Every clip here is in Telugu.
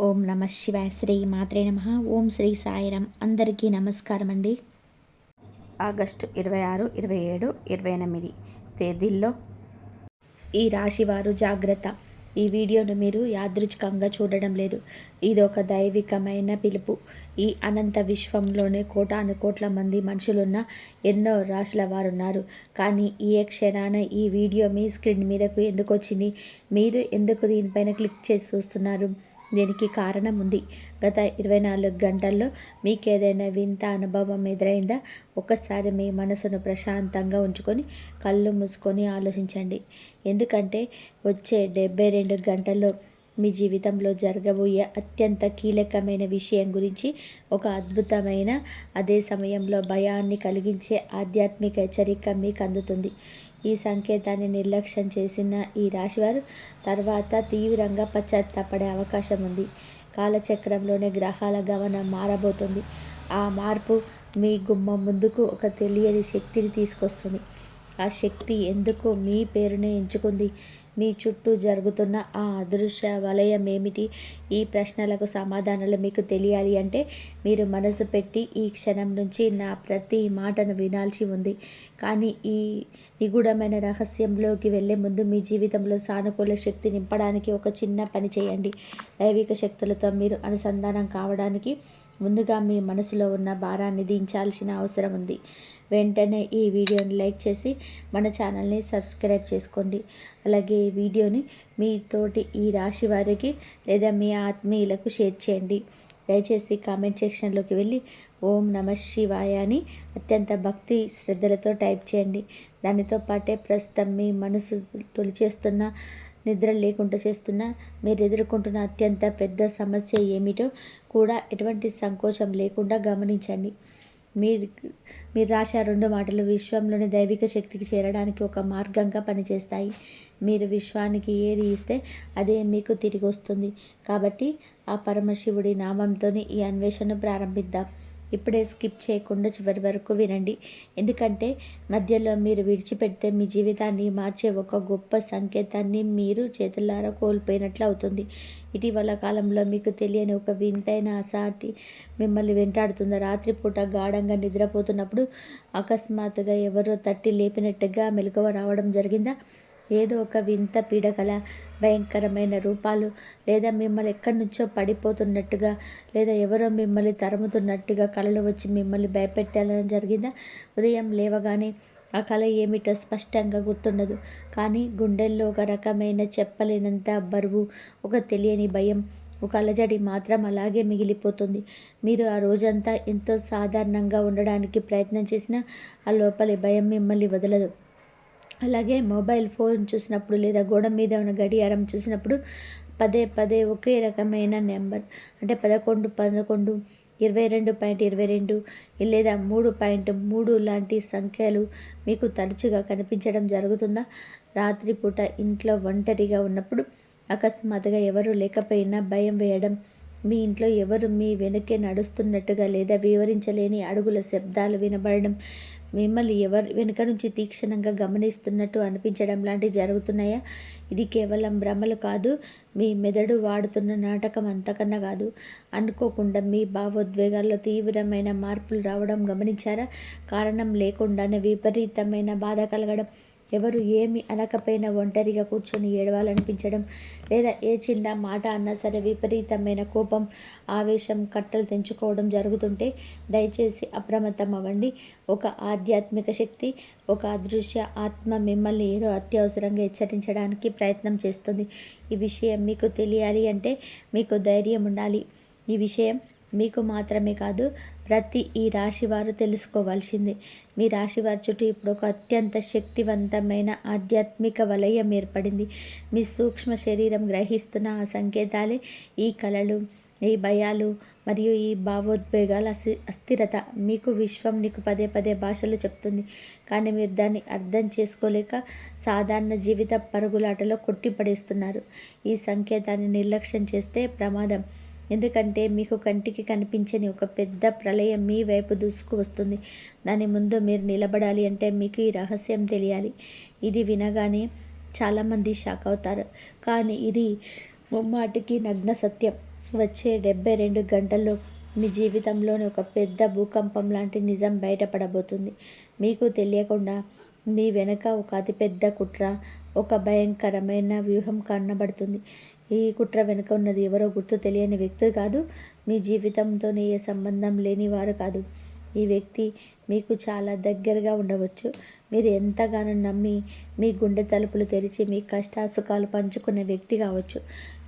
ఓం నమ శివాయ. శ్రీ మాత్రే నమ. ఓం శ్రీ సాయిరామ్. అందరికీ నమస్కారం అండి. ఆగస్టు 26, 27, 28 తేదీల్లో ఈ రాశివారు జాగ్రత్త. ఈ వీడియోను మీరు యాదృచ్ఛికంగా చూడడం లేదు. ఇది ఒక దైవికమైన పిలుపు. ఈ అనంత విశ్వంలోనే కోటాను కోట్ల మంది మనుషులున్న ఎన్నో రాశుల వారు ఉన్నారు. కానీ ఈ క్షణాన ఈ వీడియో మీ స్క్రీన్ మీదకు ఎందుకు వచ్చింది? మీరు ఎందుకు దీనిపైన క్లిక్ చేసి చూస్తున్నారు? దీనికి కారణం ఉంది. గత 24 గంటల్లో మీకు ఏదైనా వింత అనుభవం ఎదురైందా? ఒక్కసారి మీ మనసును ప్రశాంతంగా ఉంచుకొని కళ్ళు మూసుకొని ఆలోచించండి. ఎందుకంటే వచ్చే 72 గంటల్లో మీ జీవితంలో జరగబోయే అత్యంత కీలకమైన విషయం గురించి, ఒక అద్భుతమైన, అదే సమయంలో భయాన్ని కలిగించే ఆధ్యాత్మిక హెచ్చరిక మీకు అందుతుంది. ఈ సంకేతాన్ని నిర్లక్ష్యం చేసిన ఈ రాశివారు తర్వాత తీవ్రంగా పశ్చాత్తాపడే అవకాశం ఉంది. కాలచక్రంలోని గ్రహాల గమనం మారబోతుంది. ఆ మార్పు మీ గుమ్మం ముందుకు ఒక తెలియని శక్తిని తీసుకొస్తుంది. ఆ శక్తి ఎందుకు మీ పేరునే ఎంచుకుంది? మీ చుట్టూ జరుగుతున్న ఆ అదృశ్య వలయం ఏమిటి? ఈ ప్రశ్నలకు సమాధానాలు మీకు తెలియాలి అంటే మీరు మనసు పెట్టి ఈ క్షణం నుంచి నా ప్రతి మాటను వినాల్సి ఉంది. కానీ ఈ నిగూఢమైన రహస్యంలోకి వెళ్ళే ముందు మీ జీవితంలో సానుకూల శక్తి నింపడానికి ఒక చిన్న పని చేయండి. దైవిక శక్తులతో మీరు అనుసంధానం కావడానికి ముందుగా మీ మనసులో ఉన్న భారాన్ని దించాల్సిన అవసరం ఉంది. వెంటనే ఈ వీడియోని లైక్ చేసి మన ఛానల్ని సబ్స్క్రైబ్ చేసుకోండి. అలాగే ఈ వీడియోని మీ తోటి ఈ రాశి వారికి లేదా మీ ఆత్మీయులకు షేర్ చేయండి. దయచేసి కామెంట్ సెక్షన్లోకి వెళ్ళి ఓం నమ శివాయ అని అత్యంత భక్తి శ్రద్ధలతో టైప్ చేయండి. దానితో పాటే ప్రస్తుతం మీ మనసు తొలిచేస్తున్న, నిద్ర లేకుండా చేస్తున్న, మీరు ఎదుర్కొంటున్న అత్యంత పెద్ద సమస్య ఏమిటో కూడా ఎటువంటి సంకోచం లేకుండా గమనించండి. మీరు రాసే 2 మాటలు విశ్వంలోని దైవిక శక్తికి చేరడానికి ఒక మార్గంగా పనిచేస్తాయి. మీరు విశ్వానికి ఏది ఇస్తే అదే మీకు తిరిగి వస్తుంది. కాబట్టి ఆ పరమశివుడి నామంతోనే ఈ అన్వేషణ ప్రారంభిద్దాం. ఇప్పుడే స్కిప్ చేయకుండా చివరి వరకు వినండి. ఎందుకంటే మధ్యలో మీరు విడిచిపెడితే మీ జీవితాన్ని మార్చే ఒక గొప్ప సంకేతాన్ని మీరు చేతులారా కోల్పోయినట్లు అవుతుంది. ఇటీవల కాలంలో మీకు తెలియని ఒక వింతైన అసాటి మిమ్మల్ని వెంటాడుతుంది. రాత్రిపూట గాఢంగా నిద్రపోతున్నప్పుడు అకస్మాత్తుగా ఎవరో తట్టి లేపినట్టుగా మెలకువ రావడం జరిగిందా? ఏదో ఒక వింత పీడకల, భయంకరమైన రూపాలు, లేదా మిమ్మల్ని ఎక్కడి నుంచో పడిపోతున్నట్టుగా, లేదా ఎవరో మిమ్మల్ని తరుముతున్నట్టుగా కలలు వచ్చి మిమ్మల్ని భయపెట్టాలని జరిగిందా? ఉదయం లేవగానే ఆ కళ ఏమిటో స్పష్టంగా గుర్తుండదు. కానీ గుండెల్లో ఒక రకమైన చెప్పలేనంత బరువు, ఒక తెలియని భయం, ఒక అలజడి మాత్రం అలాగే మిగిలిపోతుంది. మీరు ఆ రోజంతా ఎంతో సాధారణంగా ఉండడానికి ప్రయత్నం చేసినా ఆ లోపలి భయం మిమ్మల్ని వదలదు. అలాగే మొబైల్ ఫోన్ చూసినప్పుడు లేదా గోడ మీద ఉన్న గడియారం చూసినప్పుడు పదే పదే ఒకే రకమైన నెంబర్, అంటే 11, 11, 22.22 లేదా 3.3 లాంటి సంఖ్యలు మీకు తరచుగా కనిపించడం జరుగుతుందా? రాత్రిపూట ఇంట్లో ఒంటరిగా ఉన్నప్పుడు అకస్మాత్తుగా ఎవరు లేకపోయినా భయం వేయడం, మీ ఇంట్లో ఎవరు మీ వెనుకే నడుస్తున్నట్టుగా లేదా వివరించలేని అడుగుల శబ్దాలు వినబడడం, మిమ్మల్ని ఎవరు వెనుక నుంచి తీక్షణంగా గమనిస్తున్నట్టు అనిపించడం లాంటివి జరుగుతున్నాయా? ఇది కేవలం భ్రమలు కాదు, మీ మెదడు వాడుతున్న నాటకం అంతకన్నా కాదు. అనుకోకుండా మీ భావోద్వేగాల్లో తీవ్రమైన మార్పులు రావడం గమనించారా? కారణం లేకుండానే విపరీతమైన బాధ కలగడం, ఎవరు ఏమి అనకపోయినా ఒంటరిగా కూర్చొని ఏడవాలనిపించడం, లేదా ఏ చిన్న మాట అన్నా సరే విపరీతమైన కోపం, ఆవేశం కట్టలు తెంచుకోవడం జరుగుతుంటే దయచేసి అప్రమత్తం అవ్వండి. ఒక ఆధ్యాత్మిక శక్తి, ఒక అదృశ్య ఆత్మ మిమ్మల్ని ఏదో అత్యవసరంగా హెచ్చరించడానికి ప్రయత్నం చేస్తుంది. ఈ విషయం మీకు తెలియాలి అంటే మీకు ధైర్యం ఉండాలి. ఈ విషయం మీకు మాత్రమే కాదు, ప్రతి ఈ రాశివారు తెలుసుకోవాల్సిందే. మీ రాశివారి చుట్టూ ఇప్పుడు ఒక అత్యంత శక్తివంతమైన ఆధ్యాత్మిక వలయం ఏర్పడింది. మీ సూక్ష్మ శరీరం గ్రహిస్తున్న ఆ సంకేతాలే ఈ కళలు, ఈ భయాలు మరియు ఈ భావోద్వేగాల అస్థిరత. మీకు విశ్వం నీకు పదే పదే భాషలు చెప్తుంది, కానీ మీరు దాన్ని అర్థం చేసుకోలేక సాధారణ జీవిత పరుగులాటలో కొట్టిపడేస్తున్నారు. ఈ సంకేతాన్ని నిర్లక్ష్యం చేస్తే ప్రమాదం. ఎందుకంటే మీకు కంటికి కనిపించని ఒక పెద్ద ప్రళయం మీ వైపు దూసుకు వస్తుంది. దాని ముందు మీరు నిలబడాలి అంటే మీకు ఈ రహస్యం తెలియాలి. ఇది వినగానే చాలామంది షాక్ అవుతారు, కానీ ఇది ముమ్మాటికి నగ్న సత్యం. వచ్చే 72 గంటల్లో మీ జీవితంలోని ఒక పెద్ద భూకంపం లాంటి నిజం బయటపడబోతుంది. మీకు తెలియకుండా మీ వెనక ఒక అతిపెద్ద కుట్ర, ఒక భయంకరమైన వ్యూహం కనబడుతుంది. ఈ కుట్ర వెనుక ఉన్నది ఎవరో గుర్తు తెలియని వ్యక్తి కాదు, మీ జీవితంతోనే ఏ సంబంధం లేని వారు కాదు. ఈ వ్యక్తి మీకు చాలా దగ్గరగా ఉండవచ్చు. మీరు ఎంతగానో నమ్మి మీ గుండె తలుపులు తెరిచి మీ కష్టాసుఖాలు పంచుకునే వ్యక్తి కావచ్చు.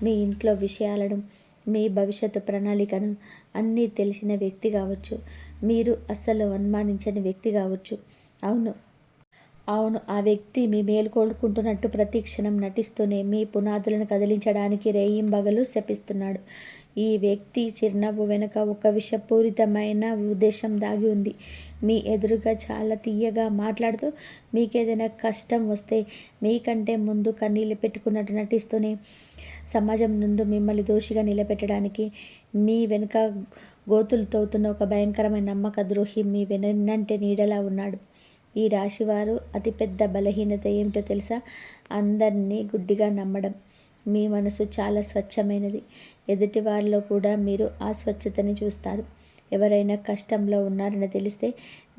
మీ ఇంట్లో విషయాలను, మీ భవిష్యత్తు ప్రణాళికను అన్నీ తెలిసిన వ్యక్తి కావచ్చు. మీరు అస్సలు అనుమానించని వ్యక్తి కావచ్చు. అవును, ఆ వ్యక్తి మీ మేలు కోరుకుంటున్నట్టు ప్రతి క్షణం నటిస్తూనే మీ పునాదులను కదిలించడానికి రేయింబగలు శపిస్తున్నాడు. ఈ వ్యక్తి చిరునవ్వు వెనుక ఒక విషపూరితమైన ఉద్దేశం దాగి ఉంది. మీ ఎదురుగా చాలా తీయగా మాట్లాడుతూ మీకేదైనా కష్టం వస్తే మీకంటే ముందు కన్నీళ్ళు పెట్టుకున్నట్టు నటిస్తూనే సమాజం ముందు మిమ్మల్ని దోషిగా నిలబెట్టడానికి మీ వెనుక గోతులు తవ్వుతున్న ఒక భయంకరమైన నమ్మక ద్రోహి మీ వెన్నంటే నీడలా ఉన్నాడు. ఈ రాశివారు అతిపెద్ద బలహీనత ఏమిటో తెలుసా? అందరినీ గుడ్డిగా నమ్మడం. మీ మనసు చాలా స్వచ్ఛమైనది. ఎదుటి వారిలో కూడా మీరు ఆ స్వచ్ఛతని చూస్తారు. ఎవరైనా కష్టంలో ఉన్నారని తెలిస్తే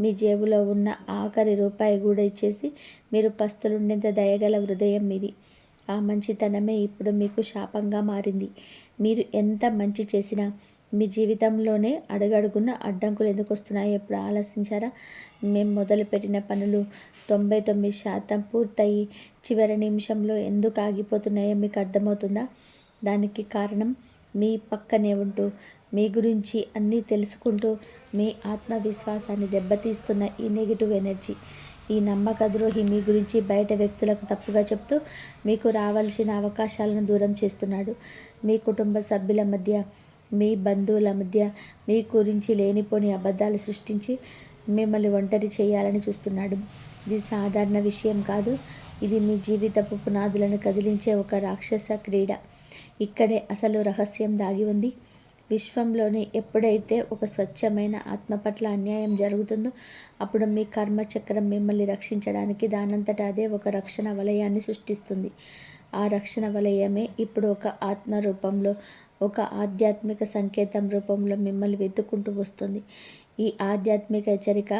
మీ జేబులో ఉన్న ఆఖరి రూపాయి కూడా ఇచ్చేసి మీరు పస్తులుండేంత దయగల హృదయం మీది. ఆ మంచితనమే ఇప్పుడు మీకు శాపంగా మారింది. మీరు ఎంత మంచి చేసినా మీ జీవితంలోనే అడుగడుగున అడ్డంకులు ఎందుకు వస్తున్నాయో ఎప్పుడు ఆలోచించారా? మేము మొదలుపెట్టిన పనులు 99% పూర్తయి చివరి నిమిషంలో ఎందుకు ఆగిపోతున్నాయో మీకు అర్థమవుతుందా? దానికి కారణం మీ పక్కనే ఉంటూ మీ గురించి అన్నీ తెలుసుకుంటూ మీ ఆత్మవిశ్వాసాన్ని దెబ్బతీస్తున్న ఈ నెగిటివ్ ఎనర్జీ. ఈ నమ్మక ద్రోహి మీ గురించి బయట వ్యక్తులకు తప్పుగా చెప్తూ మీకు రావాల్సిన అవకాశాలను దూరం చేస్తున్నాడు. మీ కుటుంబ సభ్యుల మధ్య, మీ బంధువుల మధ్య మీ గురించి లేనిపోని అబద్ధాలు సృష్టించి మిమ్మల్ని ఒంటరి చేయాలని చూస్తున్నాడు. ఇది సాధారణ విషయం కాదు. ఇది మీ జీవితపు పునాదులను కదిలించే ఒక రాక్షస క్రీడ. ఇక్కడే అసలు రహస్యం దాగి ఉంది. విశ్వంలోని ఎప్పుడైతే ఒక స్వచ్ఛమైన ఆత్మ పట్ల అన్యాయం జరుగుతుందో అప్పుడు మీ కర్మచక్రం మిమ్మల్ని రక్షించడానికి దానంతట అదే ఒక రక్షణ వలయాన్ని సృష్టిస్తుంది. ఆ రక్షణ వలయమే ఇప్పుడు ఒక ఆత్మ రూపంలో, ఒక ఆధ్యాత్మిక సంకేతం రూపంలో మిమ్మల్ని వెతుక్కుంటూ వస్తుంది. ఈ ఆధ్యాత్మిక హెచ్చరిక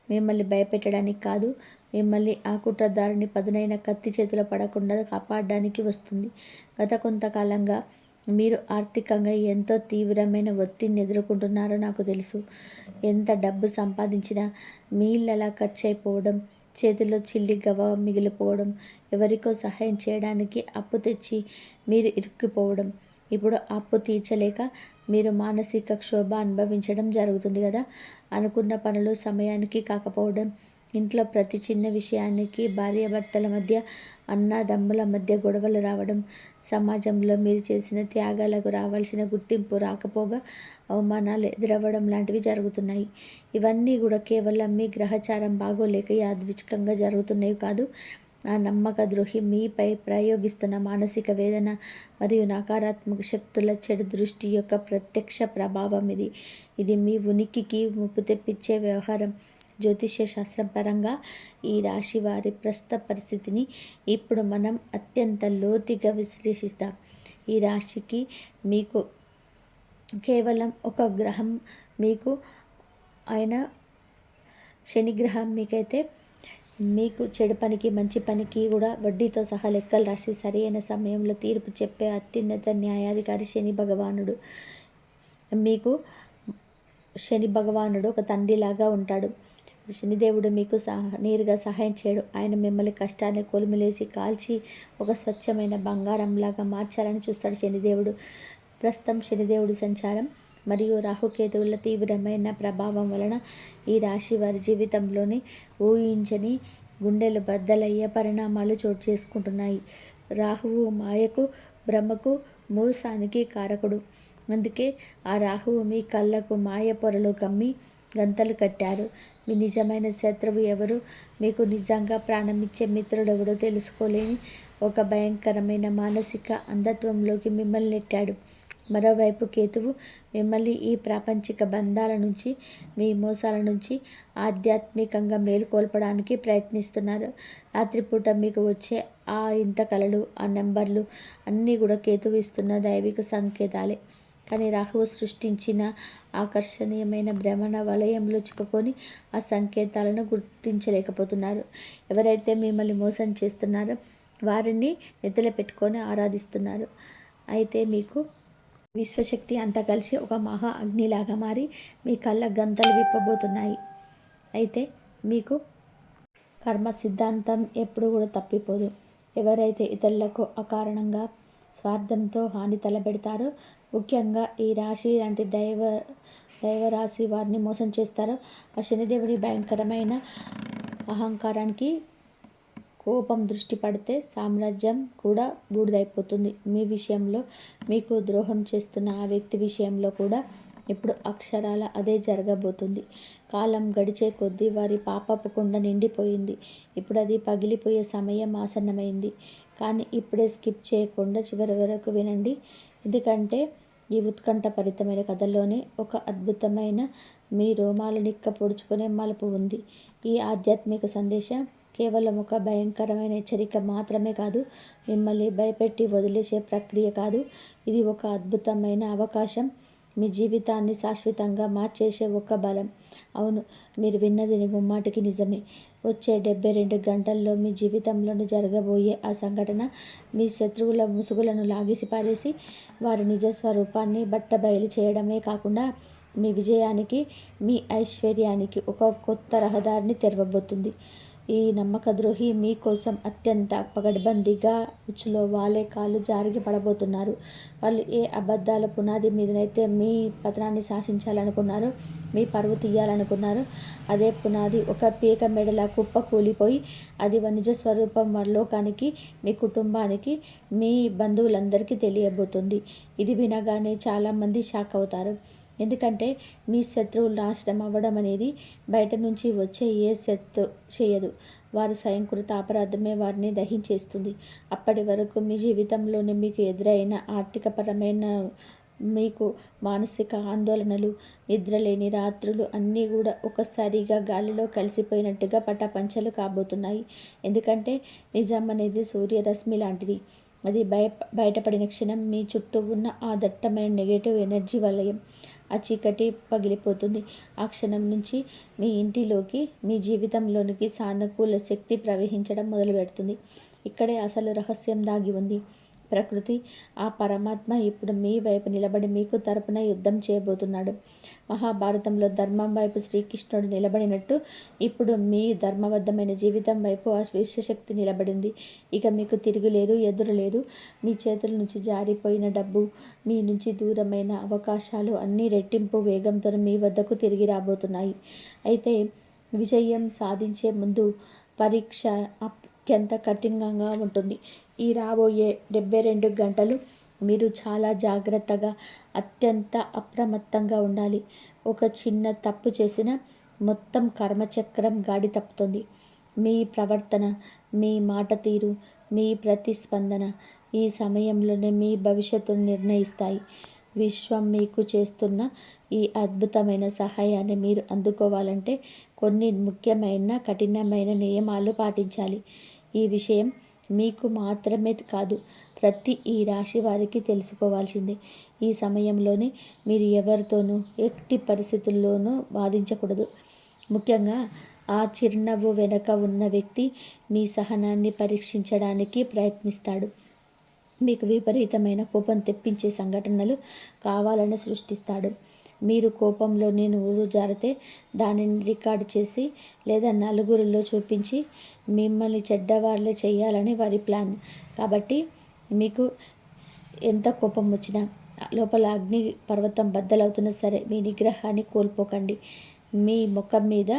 మిమ్మల్ని భయపెట్టడానికి కాదు, మిమ్మల్ని ఆ కుట్రదారుని పదునైన కత్తి చేతిలో పడకుండా కాపాడడానికి వస్తుంది. గత కొంతకాలంగా మీరు ఆర్థికంగా ఎంతో తీవ్రమైన ఒత్తిడిని ఎదుర్కొంటున్నారో నాకు తెలుసు. ఎంత డబ్బు సంపాదించినా మీళ్ళలా ఖర్చు అయిపోవడం, చేతిలో చిల్లి గవ్వ మిగిలిపోవడం, ఎవరికో సహాయం చేయడానికి అప్పు తెచ్చి మీరు ఇరుక్కుపోవడం, ఇప్పుడు అప్పు తీర్చలేక మీరు మానసిక క్షోభ అనుభవించడం జరుగుతుంది కదా. అనుకున్న పనులు సమయానికి కాకపోవడం, ఇంట్లో ప్రతి చిన్న విషయానికి భార్యాభర్తల మధ్య, అన్నదమ్ముల మధ్య గొడవలు రావడం, సమాజంలో మీరు చేసిన త్యాగాలకు రావాల్సిన గుర్తింపు రాకపోగా అవమానాలు ఎదురవ్వడం లాంటివి జరుగుతున్నాయి. ఇవన్నీ కూడా కేవలం మీ గ్రహచారం బాగోలేక యాదృచ్ఛికంగా జరుగుతున్నవి కాదు. ఆ నమ్మక ద్రోహి మీపై ప్రయోగిస్తున్న మానసిక వేదన మరియు నకారాత్మక శక్తుల చెడు దృష్టి యొక్క ప్రత్యక్ష ప్రభావం ఇది. ఇది మీ ఉనికికి ముప్పు తెప్పించే వ్యవహారం. జ్యోతిష్య శాస్త్రం పరంగా ఈ రాశి వారి ప్రస్తుత పరిస్థితిని ఇప్పుడు మనం అత్యంత లోతుగా విశ్లేషిస్తాం. ఈ రాశికి మీకు కేవలం ఒక గ్రహం మీకు అయిన శనిగ్రహం మీకైతే మీకు చెడు పనికి మంచి పనికి కూడా వడ్డీతో సహా లెక్కలు రాసి సరైన సమయంలో తీర్పు చెప్పే అత్యున్నత న్యాయాధికారి శని భగవానుడు. మీకు శని భగవానుడు ఒక తండ్రిలాగా ఉంటాడు. శనిదేవుడు మీకు నేరుగా సహాయం చేయడు. ఆయన మిమ్మల్ని కష్టాన్ని కొలిమిలేసి కాల్చి ఒక స్వచ్ఛమైన బంగారంలాగా మార్చాలని చూస్తాడు శనిదేవుడు. ప్రస్తుతం శనిదేవుడి సంచారం మరియు రాహుకేతువుల తీవ్రమైన ప్రభావం వలన ఈ రాశి వారి జీవితంలోని ఊహించని గుండెలు బద్దలయ్యే పరిణామాలు చోటు చేసుకుంటున్నాయి. రాహువు మాయకు, భ్రమకు, మోసానికి కారకుడు. అందుకే ఆ రాహువు మీ కళ్ళకు మాయ పొరలు కమ్మి గంతలు కట్టారు. మీ నిజమైన శత్రువు ఎవరు, మీకు నిజంగా ప్రాణమిచ్చే మిత్రుడెవడో తెలుసుకోలేని ఒక భయంకరమైన మానసిక అంధత్వంలోకి మిమ్మల్ని నెట్టాడు. మరోవైపు కేతువు మిమ్మల్ని ఈ ప్రాపంచిక బంధాల నుంచి, మీ మోసాల నుంచి ఆధ్యాత్మికంగా మేలుకొల్పడానికి ప్రయత్నిస్తున్నారు. రాత్రిపూట మీకు వచ్చే ఆ ఇంత కలలు, ఆ నెంబర్లు అన్నీ కూడా కేతువు ఇస్తున్న దైవిక సంకేతాలే. కానీ రాహువు సృష్టించిన ఆకర్షణీయమైన భ్రమణ వలయంలో చిక్కుకొని ఆ సంకేతాలను గుర్తించలేకపోతున్నారు. ఎవరైతే మిమ్మల్ని మోసం చేస్తున్నారో వారిని నెత్తిన పెట్టుకొని ఆరాధిస్తున్నారు. అయితే మీకు విశ్వశక్తి అంతా కలిసి ఒక మహా అగ్నిలాగా మారి మీ కళ్ళ గంతలు విప్పబోతున్నాయి. అయితే మీకు కర్మ సిద్ధాంతం ఎప్పుడు కూడా తప్పిపోదు. ఎవరైతే ఇతరులకు అకారణంగా స్వార్థంతో హాని తలపెడతారో, ముఖ్యంగా ఈ రాశి లాంటి దైవరాశి వారిని మోసం చేస్తారో, ఆ శనిదేవుడి భయంకరమైన అహంకారానికి కోపం దృష్టి పడితే సామ్రాజ్యం కూడా బూడిదైపోతుంది. మీ విషయంలో మీకు ద్రోహం చేస్తున్న ఆ వ్యక్తి విషయంలో కూడా ఇప్పుడు అక్షరాల అదే జరగబోతుంది. కాలం గడిచే కొద్దీ వారి పాపపు కుండ నిండిపోయింది. ఇప్పుడు అది పగిలిపోయే సమయం ఆసన్నమైంది. కానీ ఇప్పుడే స్కిప్ చేయకుండా చివరి వరకు వినండి. ఎందుకంటే ఈ ఉత్కంఠభరితమైన కథలోనే ఒక అద్భుతమైన, మీ రోమాలు నిక్క పొడుచుకునే మలుపు ఉంది. ఈ ఆధ్యాత్మిక సందేశం కేవలం ఒక భయంకరమైన హెచ్చరిక మాత్రమే కాదు, మిమ్మల్ని భయపెట్టి వదిలేసే ప్రక్రియ కాదు. ఇది ఒక అద్భుతమైన అవకాశం, మీ జీవితాన్ని శాశ్వతంగా మార్చేసే ఒక బలం. అవును, మీరు విన్నది ముమ్మాటికి నిజమే. వచ్చే 72 గంటల్లో మీ జీవితంలోని జరగబోయే ఆ సంఘటన మీ శత్రువుల ముసుగులను లాగేసి పారేసి వారి నిజస్వరూపాన్ని బట్టబయలు చేయడమే కాకుండా మీ విజయానికి, మీ ఐశ్వర్యానికి ఒక కొత్త రహదారిని తెరవబోతుంది. ఈ నమ్మకద్రోహి మీకోసం అత్యంత పగడ్బందీగా ఉచ్చులో వాలే కాళ్ళు జారి పడబోతున్నారు. వాళ్ళు ఏ అబద్ధాల పునాది మీదనైతే మీ పతనాన్ని శాసించాలనుకున్నారో, మీ పరువు తీయాలనుకున్నారో, అదే పునాది ఒక పీక మెడల కుప్ప కూలిపోయి అది నిజ స్వరూపం లోకానికి, మీ కుటుంబానికి, మీ బంధువులందరికీ తెలియబోతుంది. ఇది వినగానే చాలామంది షాక్ అవుతారు. ఎందుకంటే మీ శత్రువులు నాశనం అవ్వడం అనేది బయట నుంచి వచ్చే ఏ శక్తి చేయదు. వారి స్వయంకృత అపరాధమే వారిని దహించేస్తుంది. అప్పటి వరకు మీ జీవితంలోనే మీకు ఎదురైన ఆర్థికపరమైన, మీకు మానసిక ఆందోళనలు, నిద్రలేని రాత్రులు అన్నీ కూడా ఒక్కసారిగా గాలిలో కలిసిపోయినట్టుగా పటాపంచలు కాబోతున్నాయి. ఎందుకంటే నిజం అనేది సూర్యరశ్మి లాంటిది. అది బయటపడిన క్షణం మీ చుట్టూ ఉన్న ఆ దట్టమైన నెగటివ్ ఎనర్జీ వలయం, ఆ చీకటి పగిలిపోతుంది. ఆ క్షణం నుంచి మీ ఇంటిలోకి, మీ జీవితంలోనికి సానుకూల శక్తి ప్రవహించడం మొదలుపెడుతుంది. ఇక్కడే అసలు రహస్యం దాగి ఉంది. ప్రకృతి, ఆ పరమాత్మ ఇప్పుడు మీ వైపు నిలబడి మీకు తరపున యుద్ధం చేయబోతున్నాడు. మహాభారతంలో ధర్మం వైపు శ్రీకృష్ణుడు నిలబడినట్టు ఇప్పుడు మీ ధర్మబద్ధమైన జీవితం వైపు ఆ విశ్వశక్తి నిలబడింది. ఇక మీకు తిరుగులేదు, ఎదురు లేదు. మీ చేతుల నుంచి జారిపోయిన డబ్బు, మీ నుంచి దూరమైన అవకాశాలు అన్నీ రెట్టింపు వేగంతో మీ వద్దకు తిరిగి రాబోతున్నాయి. అయితే విజయం సాధించే ముందు పరీక్ష అత్యంత కఠినంగా ఉంటుంది. ఈ రాబోయే 72 గంటలు మీరు చాలా జాగ్రత్తగా, అత్యంత అప్రమత్తంగా ఉండాలి. ఒక చిన్న తప్పు చేసిన మొత్తం కర్మచక్రం గాడి తప్పుతుంది. మీ ప్రవర్తన, మీ మాట తీరు, మీ ప్రతిస్పందన ఈ సమయంలోనే మీ భవిష్యత్తును నిర్ణయిస్తాయి. విశ్వం మీకు చేస్తున్న ఈ అద్భుతమైన సహాయాన్ని మీరు అందుకోవాలంటే కొన్ని ముఖ్యమైన, కఠినమైన నియమాలు పాటించాలి. ఈ విషయం మీకు మాత్రమే కాదు, ప్రతి ఈ రాశి వారికి తెలుసుకోవాల్సిందే. ఈ సమయంలోనే మీరు ఎవరితోనూ ఎట్టి పరిస్థితుల్లోనూ వాదించకూడదు. ముఖ్యంగా ఆ చిరునవ్వు వెనుక ఉన్న వ్యక్తి మీ సహనాన్ని పరీక్షించడానికి ప్రయత్నిస్తాడు. మీకు విపరీతమైన కోపం తెప్పించే సంఘటనలు కావాలని సృష్టిస్తాడు. మీరు కోపంలోని నోరు జారితే దానిని రికార్డు చేసి లేదా నలుగురిలో చూపించి మిమ్మల్ని చెడ్డవాళ్ళే చేయాలని వారి ప్లాన్. కాబట్టి మీకు ఎంత కోపం వచ్చినా, లోపల అగ్ని పర్వతం బద్దలవుతున్నా సరే మీ నిగ్రహాన్ని కోల్పోకండి. మీ ముఖం మీద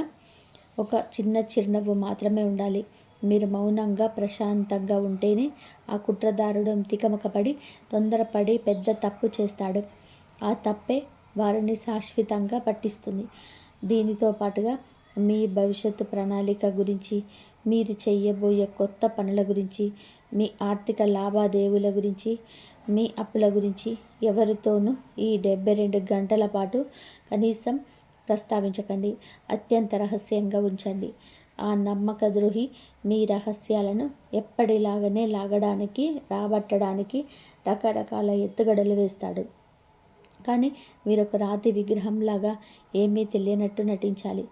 ఒక చిన్న చిరునవ్వు మాత్రమే ఉండాలి. మీరు మౌనంగా, ప్రశాంతంగా ఉంటేనే ఆ కుట్రదారుడు తికమకపడి, తొందరపడి పెద్ద తప్పు చేస్తాడు. ఆ తప్పే వారిని శాశ్వతంగా పట్టిస్తుంది. దీనితో పాటుగా మీ భవిష్యత్తు ప్రణాళిక గురించి, మీరు చేయబోయే కొత్త పనుల గురించి, మీ ఆర్థిక లావాదేవీల గురించి, మీ అప్పుల గురించి ఎవరితోనూ ఈ 72 గంటల పాటు కనీసం ప్రస్తావించకండి. అత్యంత రహస్యంగా ఉంచండి. ఆ నమ్మక ద్రోహి మీ రహస్యాలను ఎప్పటిలాగానే లాగడానికి, రాబట్టడానికి రకరకాల ఎత్తుగడలు వేస్తాడు. కానీ మీరు ఒక రాతి విగ్రహంలాగా ఏమీ తెలియనట్టు నటించాలి.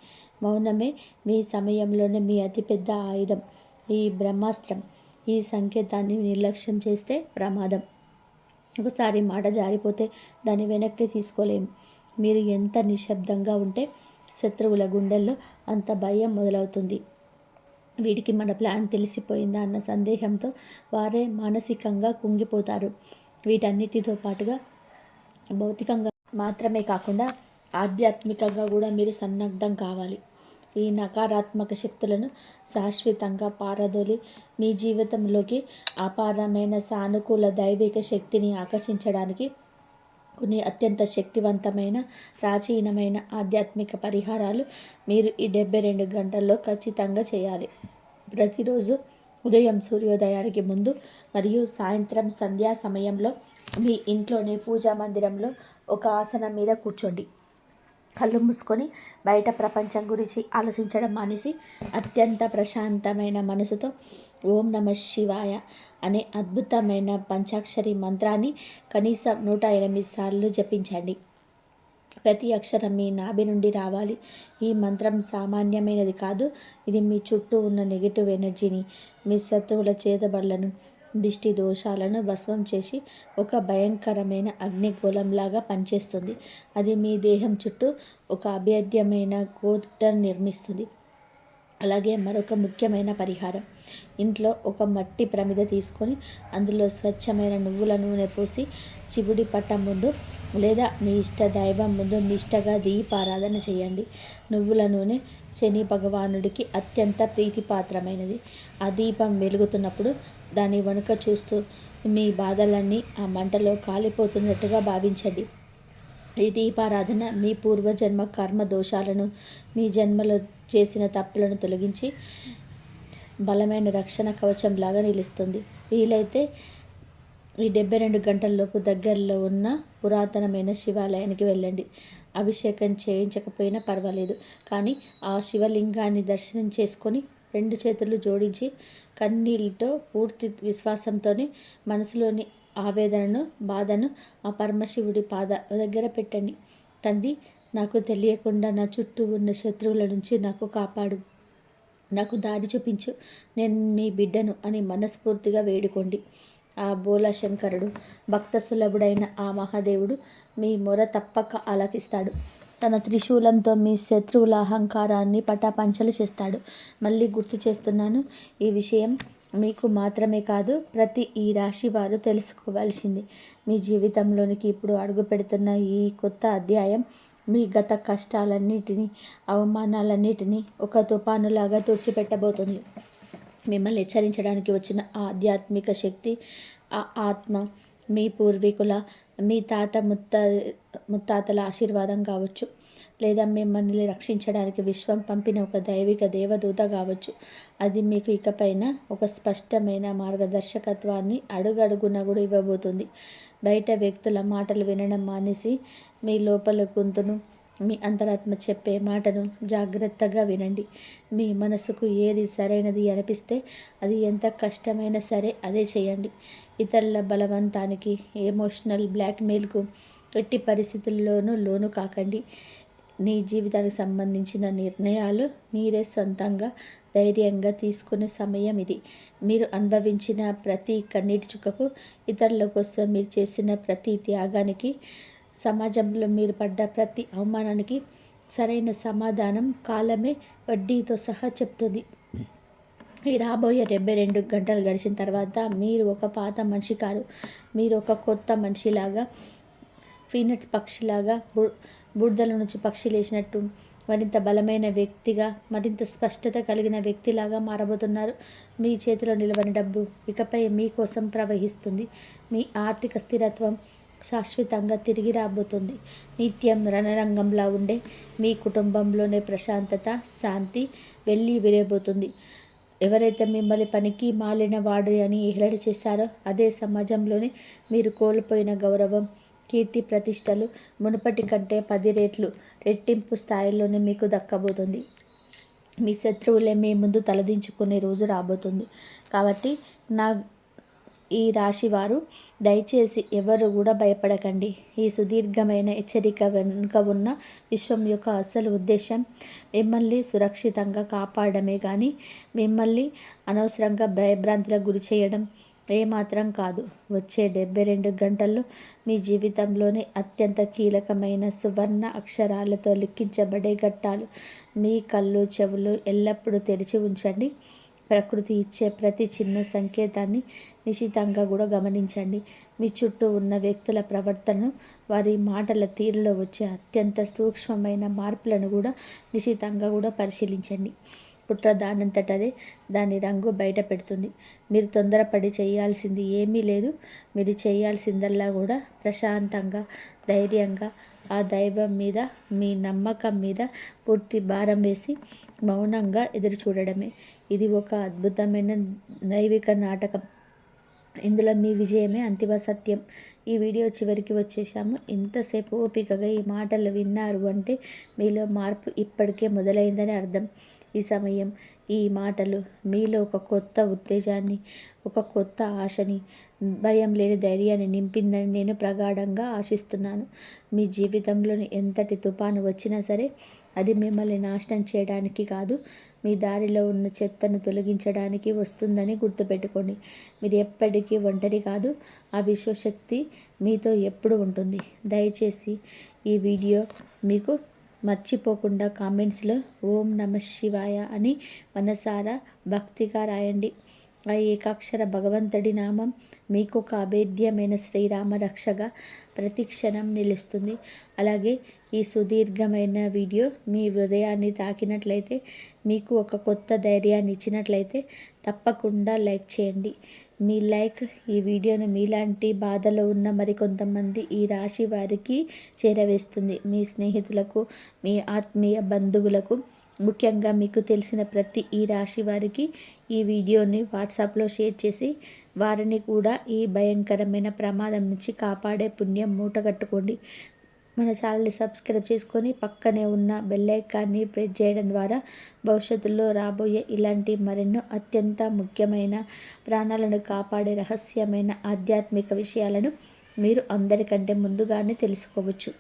మౌనమే మీ సమయంలోనే మీ అతిపెద్ద ఆయుధం. ఈ బ్రహ్మాస్త్రం. ఈ సంకేతాన్ని నిర్లక్ష్యం చేస్తే ప్రమాదం. ఒకసారి మాట జారిపోతే దాన్ని వెనక్కి తీసుకోలేము. మీరు ఎంత నిశ్శబ్దంగా ఉంటే శత్రువుల గుండెల్లో అంత భయం మొదలవుతుంది. వీడికి మన ప్లాన్ తెలిసిపోయిందా అన్న సందేహంతో వారే మానసికంగా కుంగిపోతారు. వీటన్నిటితో పాటుగా భౌతికంగా మాత్రమే కాకుండా ఆధ్యాత్మికంగా కూడా మీరు సన్నద్ధం కావాలి. ఈ నకారాత్మక శక్తులను శాశ్వతంగా పారదోలి మీ జీవితంలోకి అపారమైన సానుకూల దైవిక శక్తిని ఆకర్షించడానికి కొన్ని అత్యంత శక్తివంతమైన ప్రాచీనమైన ఆధ్యాత్మిక పరిహారాలు మీరు ఈ 72 గంటల్లో ఖచ్చితంగా చేయాలి. ప్రతిరోజు ఉదయం సూర్యోదయానికి ముందు మరియు సాయంత్రం సంధ్యా సమయంలో మీ ఇంట్లోనే పూజా మందిరంలో ఒక ఆసనం మీద కూర్చోండి. కళ్ళు మూసుకొని బయట ప్రపంచం గురించి ఆలోచించడం మానేసి అత్యంత ప్రశాంతమైన మనసుతో ఓం నమ శివాయ అనే అద్భుతమైన పంచాక్షరి మంత్రాన్ని కనీసం 108 సార్లు జపించండి. ప్రతి అక్షరం మీ నాభి నుండి రావాలి. ఈ మంత్రం సామాన్యమైనది కాదు. ఇది మీ చుట్టూ ఉన్న నెగిటివ్ ఎనర్జీని, మీ శత్రువుల చేతబడులను, దిష్టి దోషాలను భస్మం చేసి ఒక భయంకరమైన అగ్నిగోళంలాగా పనిచేస్తుంది. అది మీ దేహం చుట్టూ ఒక అభేద్యమైన కోటను నిర్మిస్తుంది. అలాగే మరొక ముఖ్యమైన పరిహారం. ఇంట్లో ఒక మట్టి ప్రమిద తీసుకొని అందులో స్వచ్ఛమైన నువ్వుల నూనె పోసి శివుడి పట్టం ముందు లేదా మీ ఇష్ట దైవం ముందు నిష్టగా దీపారాధన చేయండి. నువ్వుల నూనె శని భగవానుడికి అత్యంత ప్రీతిపాత్రమైనది. ఆ దీపం వెలుగుతున్నప్పుడు దాని వెనుక చూస్తూ మీ బాధలన్నీ ఆ మంటలో కాలిపోతున్నట్టుగా భావించండి. ఈ దీపారాధన మీ పూర్వజన్మ కర్మ దోషాలను, మీ జన్మలో చేసిన తప్పులను తొలగించి బలమైన రక్షణ కవచంలాగా నిలుస్తుంది. వీలైతే ఈ 72 గంటల్లోపు దగ్గరలో ఉన్న పురాతనమైన శివాలయానికి వెళ్ళండి. అభిషేకం చేయించకపోయినా పర్వాలేదు, కానీ ఆ శివలింగాన్ని దర్శనం చేసుకొని 2 చేతులు జోడించి కన్నీళ్ళతో పూర్తి విశ్వాసంతోనే మనసులోని ఆవేదనను, బాధను ఆ పరమశివుడి పాద దగ్గర పెట్టండి. తండ్రి, నాకు తెలియకుండా నా చుట్టూ ఉన్న శత్రువుల నుంచి నాకు కాపాడు, నాకు దారి చూపించు, నేను నీ బిడ్డను అని మనస్ఫూర్తిగా వేడుకోండి. ఆ బోలాశంకరుడు, భక్త సులభుడైన ఆ మహాదేవుడు మీ మొర తప్పక ఆలకిస్తాడు. తన త్రిశూలంతో మీ శత్రువుల అహంకారాన్ని పటాపంచలు చేస్తాడు. మళ్ళీ గుర్తు చేస్తున్నాను, ఈ విషయం మీకు మాత్రమే కాదు, ప్రతి ఈ రాశి వారు తెలుసుకోవాల్సింది. మీ జీవితంలోనికి ఇప్పుడు అడుగు పెడుతున్న ఈ కొత్త అధ్యాయం మీ గత కష్టాలన్నిటినీ, అవమానాలన్నిటినీ ఒక తుఫానులాగా తుడిచిపెట్టబోతుంది. మిమ్మల్ని హెచ్చరించడానికి వచ్చిన ఆధ్యాత్మిక శక్తి, ఆ ఆత్మ మీ పూర్వీకుల, మీ తాత ముత్తాతల ఆశీర్వాదం కావచ్చు, లేదా మిమ్మల్ని రక్షించడానికి విశ్వం పంపిన ఒక దైవిక దేవదూత కావచ్చు. అది మీకు ఇకపైన ఒక స్పష్టమైన మార్గదర్శకత్వాన్ని అడుగడుగునా కూడా ఇవ్వబోతుంది. బయట వ్యక్తుల మాటలు వినడం మానేసి మీ లోపల గొంతును, మీ అంతరాత్మ చెప్పే మాటను జాగ్రత్తగా వినండి. మీ మనసుకు ఏది సరైనది అనిపిస్తే అది ఎంత కష్టమైనా సరే అదే చేయండి. ఇతరుల బలవంతానికి, ఎమోషనల్ బ్లాక్మెయిల్కు ఎట్టి పరిస్థితుల్లోనూ లోను కాకండి. నీ జీవితానికి సంబంధించిన నిర్ణయాలు మీరే సొంతంగా ధైర్యంగా తీసుకునే సమయం ఇది. మీరు అనుభవించిన ప్రతి కన్నీటి చుక్కకు, ఇతరుల కోసం మీరు చేసిన ప్రతి త్యాగానికి, సమాజంలో మీరు పడ్డ ప్రతి అవమానానికి సరైన సమాధానం కాలమే వడ్డీతో సహా చెప్తుంది. ఈ రాబోయే 72 గంటలు గడిచిన తర్వాత మీరు ఒక పాత మనిషి కారు. మీరు ఒక కొత్త మనిషిలాగా, ఫీనట్స్ పక్షిలాగా, బురదల నుంచి పక్షి లేచినట్టు మరింత బలమైన వ్యక్తిగా, మరింత స్పష్టత కలిగిన వ్యక్తిలాగా మారబోతున్నారు. మీ చేతిలో నిలవని డబ్బు ఇకపై మీకోసం ప్రవహిస్తుంది. మీ ఆర్థిక స్థిరత్వం శాశ్వతంగా తిరిగి రాబోతుంది. నిత్యం రణరంగంలా ఉండే మీ కుటుంబంలోనే ప్రశాంతత, శాంతి వెళ్ళి విరబోతుంది. ఎవరైతే మిమ్మల్ని పనికి మాలిన వాడు అని హేళన చేశారో అదే సమాజంలోనే మీరు కోల్పోయిన గౌరవం, కీర్తి ప్రతిష్టలు మునుపటి కంటే 10 రెట్లు రెట్టింపు స్థాయిలోనే మీకు దక్కబోతుంది. మీ శత్రువులే మీ ముందు తలదించుకునే రోజు రాబోతుంది. కాబట్టి ఈ రాశివారు దయచేసి ఎవరు కూడా భయపడకండి. ఈ సుదీర్ఘమైన హెచ్చరిక వెనుక ఉన్న విశ్వం యొక్క అసలు ఉద్దేశం మిమ్మల్ని సురక్షితంగా కాపాడమే కానీ మిమ్మల్ని అనవసరంగా భయభ్రాంతులకు గురి చేయడం ఏమాత్రం కాదు. వచ్చే 72 గంటల్లో మీ జీవితంలోని అత్యంత కీలకమైన సువర్ణ అక్షరాలతో లిఖించబడే ఘట్టాలు. మీ కళ్ళు చెవులు ఎల్లప్పుడూ తెరిచి ఉంచండి. ప్రకృతి ఇచ్చే ప్రతి చిన్న సంకేతాన్ని నిశితంగా కూడా గమనించండి. మీ చుట్టూ ఉన్న వ్యక్తుల ప్రవర్తనను, వారి మాటల తీరులో వచ్చే అత్యంత సూక్ష్మమైన మార్పులను కూడా నిశితంగా కూడా పరిశీలించండి. కుట్ర దానంతటదే దాని రంగు బయట పెడుతుంది. మీరు తొందరపడి చేయాల్సింది ఏమీ లేదు. మీరు చేయాల్సిందల్లా కూడా ప్రశాంతంగా, ధైర్యంగా, ఆ దైవం మీద, మీ నమ్మకం మీద పూర్తి భారం వేసి మౌనంగా ఎదురు చూడడమే. ఇది ఒక అద్భుతమైన దైవిక నాటకం. ఇందులో మీ విజయమే అంతిమ సత్యం. ఈ వీడియో చివరికి వచ్చేసాము. ఇంతసేపు ఓపికగా ఈ మాటలు విన్నారు అంటే మీలో మార్పు ఇప్పటికే మొదలైందని అర్థం. ఈ సమయం, ఈ మాటలు మీలో ఒక కొత్త ఉత్తేజాన్ని, ఒక కొత్త ఆశని, భయం లేని ధైర్యాన్ని నింపిందని నేను ప్రగాఢంగా ఆశిస్తున్నాను. మీ జీవితంలోని ఎంతటి తుఫాను వచ్చినా సరే అది మిమ్మల్ని నాశనం చేయడానికి కాదు, మీ దారిలో ఉన్న చెత్తను తొలగించడానికి వస్తుందని గుర్తుపెట్టుకోండి. మీరు ఎప్పటికీ ఒంటరి కాదు. ఆ విశ్వశక్తి మీతో ఎప్పుడు ఉంటుంది. దయచేసి ఈ వీడియో మీకు మర్చిపోకుండా కామెంట్స్లో ఓం నమః శివాయ అని మనసారా భక్తిగా రాయండి. ఆ ఏకాక్షర భగవంతుడి నామం మీకు ఒక అభేద్యమైన శ్రీరామ రక్షగా ప్రతిక్షణం నిలుస్తుంది. అలాగే ఈ సుదీర్ఘమైన వీడియో మీ హృదయాన్ని తాకినట్లయితే, మీకు ఒక కొత్త ధైర్యాన్ని ఇచ్చినట్లయితే తప్పకుండా లైక్ చేయండి. మీ లైక్ ఈ వీడియోను మీలాంటి బాధలో ఉన్న మరికొంతమంది ఈ రాశి వారికి చేరవేస్తుంది. మీ స్నేహితులకు, మీ ఆత్మీయ బంధువులకు, ముఖ్యంగా మీకు తెలిసిన ప్రతి ఈ రాశి వారికి ఈ వీడియోని వాట్సాప్లో షేర్ చేసి వారిని కూడా ఈ భయంకరమైన ప్రమాదం నుంచి కాపాడే పుణ్యం మూటగట్టుకోండి. మన ఛానల్ని సబ్స్క్రైబ్ చేసుకొని పక్కనే ఉన్న బెల్ ఐకాన్ని ప్రెస్ చేయడం ద్వారా భవిష్యత్తులో రాబోయే ఇలాంటి మరెన్నో అత్యంత ముఖ్యమైన, ప్రాణాలను కాపాడే రహస్యమైన ఆధ్యాత్మిక విషయాలను మీరు అందరికంటే ముందుగానే తెలుసుకోవచ్చు.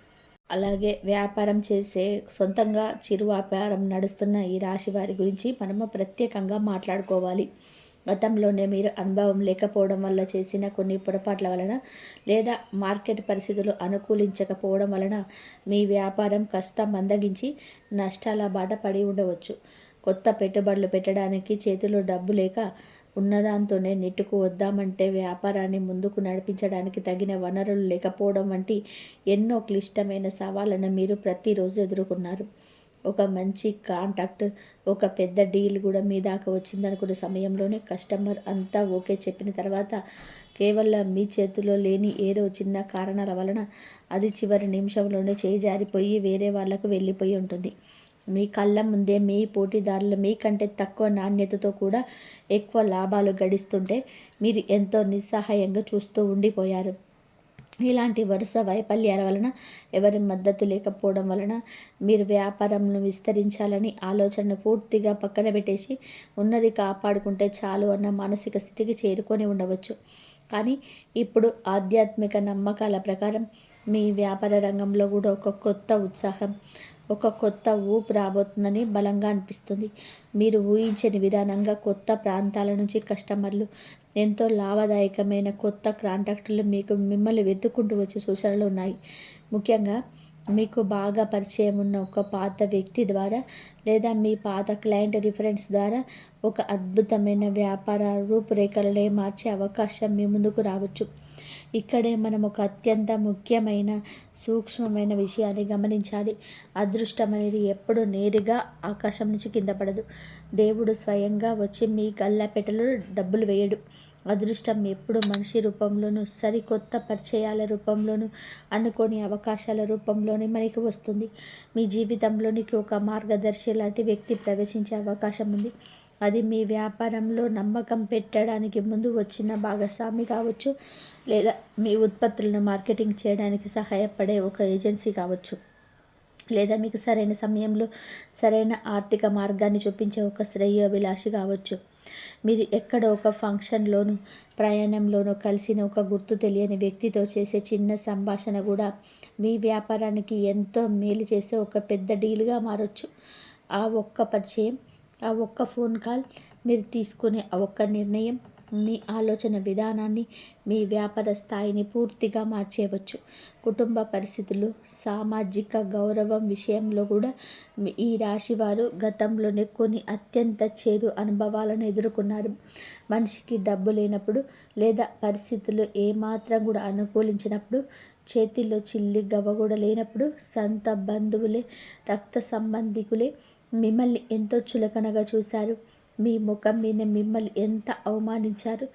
అలాగే వ్యాపారం చేసే, సొంతంగా చిరు వ్యాపారం నడుస్తున్న ఈ రాశి వారి గురించి మనము ప్రత్యేకంగా మాట్లాడుకోవాలి. గతంలోనే మీరు అనుభవం లేకపోవడం వల్ల చేసిన కొన్ని పొరపాట్ల వలన, లేదా మార్కెట్ పరిస్థితులు అనుకూలించకపోవడం వలన మీ వ్యాపారం కాస్త మందగించి నష్టాల బాట పడి ఉండవచ్చు. కొత్త పెట్టుబడులు పెట్టడానికి చేతిలో డబ్బు లేక ఉన్నదాంతోనే నెట్టుకు వద్దామంటే వ్యాపారాన్ని ముందుకు నడిపించడానికి తగిన వనరులు లేకపోవడం వంటి ఎన్నో క్లిష్టమైన సవాళ్ళను మీరు ప్రతిరోజు ఎదుర్కొన్నారు. ఒక మంచి కాంటాక్ట్, ఒక పెద్ద డీల్ కూడా మీ దాకా వచ్చిందనుకున్న సమయంలోనే కస్టమర్ అంతా ఓకే చెప్పిన తర్వాత కేవలం మీ చేతిలో లేని ఏదో చిన్న కారణాల వలన అది చివరి నిమిషంలోనే చేయి జారిపోయి వేరే వాళ్ళకు వెళ్ళిపోయి ఉంటుంది. మీ కళ్ళ ముందే మీ పోటీదారులు మీకంటే తక్కువ నాణ్యతతో కూడా ఎక్కువ లాభాలు గడిస్తుంటే మీరు ఎంతో నిస్సహాయంగా చూస్తూ ఉండిపోయారు. ఇలాంటి వరుస వైఫల్యాల వలన, ఎవరి మద్దతు లేకపోవడం వలన మీరు వ్యాపారంను విస్తరించాలని ఆలోచనను పూర్తిగా పక్కన పెట్టేసి ఉన్నది కాపాడుకుంటే చాలు అన్న మానసిక స్థితికి చేరుకొని ఉండవచ్చు. కానీ ఇప్పుడు ఆధ్యాత్మిక నమ్మకాల ప్రకారం మీ వ్యాపార రంగంలో కూడా ఒక కొత్త ఉత్సాహం, ఒక కొత్త ఊపు రాబోతుందని బలంగా అనిపిస్తుంది. మీరు ఊహించని విధానంగా కొత్త ప్రాంతాల నుంచి కస్టమర్లు, ఎంతో లాభదాయకమైన కొత్త కాంటాక్టులు మిమ్మల్ని వెతుక్కుంటూ వచ్చే సూచనలు ఉన్నాయి. ముఖ్యంగా మీకు బాగా పరిచయం ఉన్న ఒక పాత వ్యక్తి ద్వారా, లేదా మీ పాత క్లయింట్ రిఫరెన్స్ ద్వారా ఒక అద్భుతమైన వ్యాపార రూపురేఖలనే మార్చే అవకాశం మీ ముందుకు రావచ్చు. ఇక్కడే మనం ఒక అత్యంత ముఖ్యమైన, సూక్ష్మమైన విషయాన్ని గమనించాలి. అదృష్టం అనేది ఎప్పుడు నేరుగా ఆకాశం నుంచి కింద పడదు. దేవుడు స్వయంగా వచ్చి మీ గల్లాపెట్టెలో డబ్బులు వేయడు. అదృష్టం ఎప్పుడు మనిషి రూపంలోనూ, సరికొత్త పరిచయాల రూపంలోనూ, అనుకోని అవకాశాల రూపంలోనే మనకి వస్తుంది. మీ జీవితంలోనికి ఒక మార్గదర్శి లాంటి వ్యక్తి ప్రవేశించే అవకాశం ఉంది. అది మీ వ్యాపారంలో నమ్మకం పెట్టడానికి ముందు వచ్చిన భాగస్వామి కావచ్చు, లేదా మీ ఉత్పత్తులను మార్కెటింగ్ చేయడానికి సహాయపడే ఒక ఏజెన్సీ కావచ్చు, లేదా మీకు సరైన సమయంలో సరైన ఆర్థిక మార్గాన్ని చూపించే ఒక శ్రేయోభిలాషి కావచ్చు. మీరు ఎక్కడో ఒక ఫంక్షన్లోనూ ప్రయాణంలోనూ కలిసిన ఒక గుర్తు తెలియని వ్యక్తితో చేసే చిన్న సంభాషణ కూడా మీ వ్యాపారానికి ఎంతో మేలు చేసే ఒక పెద్ద డీల్గా మారొచ్చు. ఆ ఒక్క పరిచయం, ఆ ఒక్క ఫోన్ కాల్, మీరు తీసుకునే ఆ ఒక్క నిర్ణయం మీ ఆలోచన విధానాన్ని, మీ వ్యాపార స్థాయిని పూర్తిగా మార్చేయవచ్చు. కుటుంబ పరిస్థితులు, సామాజిక గౌరవం విషయంలో కూడా ఈ రాశివారు గతంలోనే కొన్ని అత్యంత చేదు అనుభవాలను ఎదుర్కొన్నారు. మనిషికి డబ్బు లేనప్పుడు లేదా పరిస్థితులు ఏమాత్రం కూడా అనుకూలించినప్పుడు, చేతిలో చిల్లి గవ్వ కూడా లేనప్పుడు సొంత బంధువులే, రక్త సంబంధికులే మిమ్మల్ని ఎంతో చులకనగా చూశారు. మీ ముఖం మీద మిమ్మల్ని ఎంత అవమానించారు.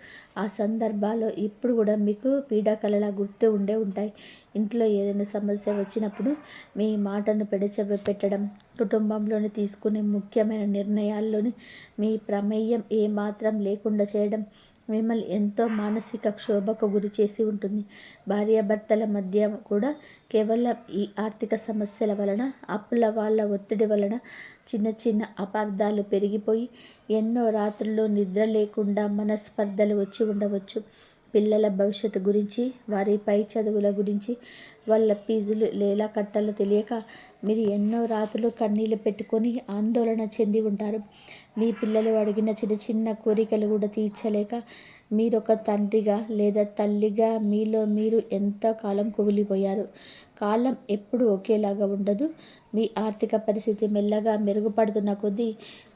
ఆ సందర్భాల్లో ఇప్పుడు కూడా మీకు పీడాకలలా గుర్తు ఉంటాయి. ఇంట్లో ఏదైనా సమస్య వచ్చినప్పుడు మీ మాటను పెడచెవి పెట్టడం, కుటుంబంలోని తీసుకునే ముఖ్యమైన నిర్ణయాల్లోని మీ ప్రమేయం ఏమాత్రం లేకుండా చేయడం మిమ్మల్ని ఎంతో మానసిక క్షోభకు గురి చేసి ఉంటుంది. భార్యాభర్తల మధ్య కూడా కేవలం ఈ ఆర్థిక సమస్యల వలన, అప్పుల వాళ్ళ ఒత్తిడి వలన చిన్న చిన్న అపార్థాలు పెరిగిపోయి ఎన్నో రాత్రుల్లో నిద్ర లేకుండా మనస్పర్ధలు వచ్చి ఉండవచ్చు. పిల్లల భవిష్యత్తు గురించి, వారి పై చదువుల గురించి, వాళ్ళ ఫీజులు ఎలా కట్టాలో తెలియక మీరు ఎన్నో రాత్రులు కన్నీళ్ళు పెట్టుకొని ఆందోళన చెంది ఉంటారు. మీ పిల్లలు అడిగిన చిన్న చిన్న కోరికలు కూడా తీర్చలేక మీరొక తండ్రిగా లేదా తల్లిగా మీలో మీరు ఎంతో కాలం కుమిలిపోయారు. కాలం ఎప్పుడు ఒకేలాగా ఉండదు. మీ ఆర్థిక పరిస్థితి మెల్లగా మెరుగుపడుతున్న కొద్దీ,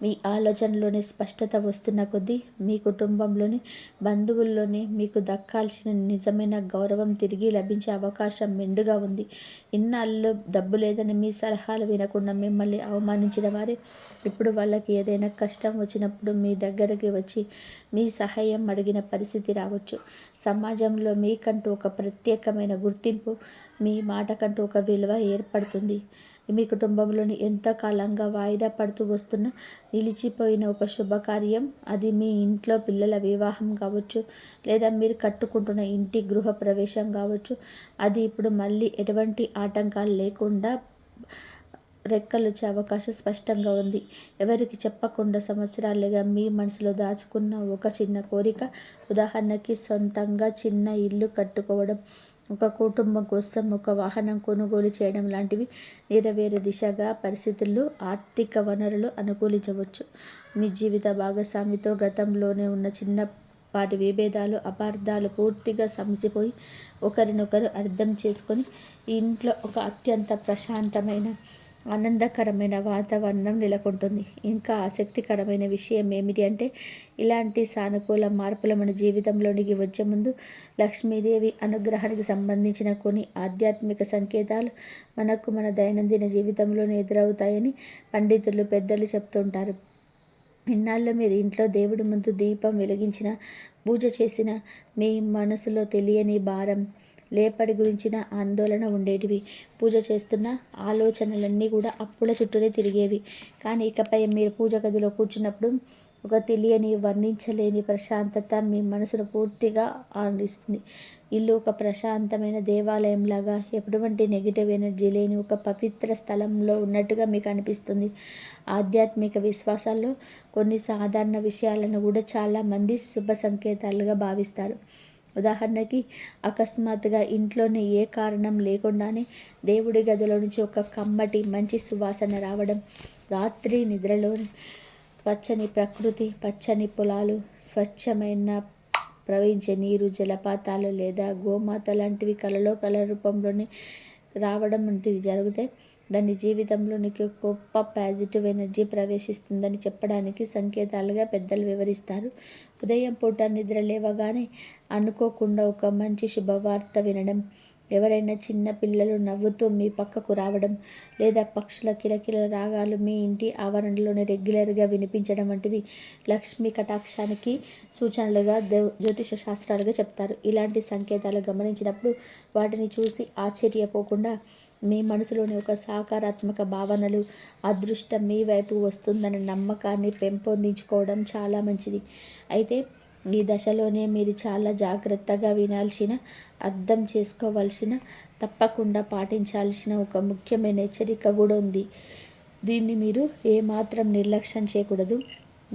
మీ ఆలోచనలోని స్పష్టత వస్తున్న కొద్దీ, మీ కుటుంబంలోని బంధువుల్లోని మీకు దక్కాల్సిన నిజమైన గౌరవం తిరిగి లభించే అవకాశం మెండుగా ఉంది. ఇన్నాళ్ళు డబ్బు లేదని మీ సలహాలు వినకుండా మిమ్మల్ని అవమానించిన వారే ఇప్పుడు వాళ్ళకి ఏదైనా కష్టం వచ్చినప్పుడు మీ దగ్గరికి వచ్చి మీ సహాయం అడిగిన పరిస్థితి రావచ్చు. సమాజంలో మీకంటూ ఒక ప్రత్యేకమైన గుర్తింపు, మీ మాటకంటూ ఒక విలువ ఏర్పడుతుంది. మీ కుటుంబంలోని ఎంతకాలంగా వాయిదా పడుతూ వస్తున్న నిలిచిపోయిన ఒక శుభకార్యం, అది మీ ఇంట్లో పిల్లల వివాహం కావచ్చు, లేదా మీరు కట్టుకుంటున్న ఇంటి గృహ ప్రవేశం కావచ్చు, అది ఇప్పుడు మళ్ళీ ఎటువంటి ఆటంకాలు లేకుండా రెక్కలొచ్చే అవకాశం స్పష్టంగా ఉంది. ఎవరికి చెప్పకుండా సంవత్సరాలుగా మీ మనసులో దాచుకున్న ఒక చిన్న కోరిక, ఉదాహరణకి సొంతంగా చిన్న ఇల్లు కట్టుకోవడం, ఒక కుటుంబం కోసం ఒక వాహనం కొనుగోలు చేయడం లాంటివి నెరవేరే దిశగా పరిస్థితులు, ఆర్థిక వనరులు అనుకూలించవచ్చు. మీ జీవిత భాగస్వామితో గతంలోనే ఉన్న చిన్నపాటి విభేదాలు, అపార్థాలు పూర్తిగా సమసిపోయి ఒకరినొకరు అర్థం చేసుకొని ఇంట్లో ఒక అత్యంత ప్రశాంతమైన, ఆనందకరమైన వాతావరణం నెలకొంటుంది. ఇంకా ఆసక్తికరమైన విషయం ఏమిటి అంటే, ఇలాంటి సానుకూల మార్పులు మన జీవితంలోనికి వచ్చే ముందు లక్ష్మీదేవి అనుగ్రహానికి సంబంధించిన కొన్ని ఆధ్యాత్మిక సంకేతాలు మనకు మన దైనందిన జీవితంలోనే ఎదురవుతాయని పండితులు, పెద్దలు చెప్తుంటారు. ఇన్నాళ్ళు మీరు ఇంట్లో దేవుడి ముందు దీపం వెలిగించిన, పూజ చేసిన, మీ మనసులో తెలియని భారం, లేపడి గురించిన ఆందోళన ఉండేటివి. పూజ చేస్తున్న ఆలోచనలన్నీ కూడా అప్పుల చుట్టూనే తిరిగేవి. కానీ ఇకపై మీరు పూజ గదిలో కూర్చున్నప్పుడు ఒక తెలియని, వర్ణించలేని ప్రశాంతత మీ మనసును పూర్తిగా ఆనందిస్తుంది. ఇల్లు ఒక ప్రశాంతమైన దేవాలయంలాగా, ఎటువంటి నెగిటివ్ ఎనర్జీ లేని ఒక పవిత్ర స్థలంలో ఉన్నట్టుగా మీకు అనిపిస్తుంది. ఆధ్యాత్మిక విశ్వాసాల్లో కొన్ని సాధారణ విషయాలను కూడా చాలామంది శుభ సంకేతాలుగా భావిస్తారు. ఉదాహరణకి, అకస్మాత్తుగా ఇంట్లోనే ఏ కారణం లేకుండానే దేవుడి గదిలో నుంచి ఒక కమ్మటి మంచి సువాసన రావడం, రాత్రి నిద్రలో పచ్చని ప్రకృతి, పచ్చని పొలాలు, స్వచ్ఛమైన ప్రవహించే నీరు, జలపాతాలు లేదా గోమాత లాంటివి కల రూపంలోనే రావడం వంటిది జరిగితే దాని జీవితంలోనికి గొప్ప పాజిటివ్ ఎనర్జీ ప్రవేశిస్తుందని చెప్పడానికి సంకేతాలుగా పెద్దలు వివరిస్తారు. ఉదయం పూట నిద్ర లేవగానే అనుకోకుండా ఒక మంచి శుభవార్త వినడం, ఎవరైనా చిన్న పిల్లలు నవ్వుతూ మీ పక్కకు రావడం, లేదా పక్షుల కిలకిల రాగాలు మీ ఇంటి ఆవరణలోనే రెగ్యులర్గా వినిపించడం వంటివి లక్ష్మీ కటాక్షానికి సూచనలుగా జ్యోతిష శాస్త్రాలుగా చెప్తారు. ఇలాంటి సంకేతాలు గమనించినప్పుడు వాటిని చూసి ఆశ్చర్యపోకుండా మీ మనసులోని ఒక సకారాత్మక భావనలు, అదృష్టం మీ వైపు వస్తుందన్న నమ్మకాన్ని పెంపొందించుకోవడం చాలా మంచిది. అయితే ఈ దశలోనే మీరు చాలా జాగ్రత్తగా వినాల్సిన, అర్థం చేసుకోవాల్సిన, తప్పకుండా పాటించాల్సిన ఒక ముఖ్యమైన హెచ్చరిక కూడా ఉంది. దీన్ని మీరు ఏమాత్రం నిర్లక్ష్యం చేయకూడదు.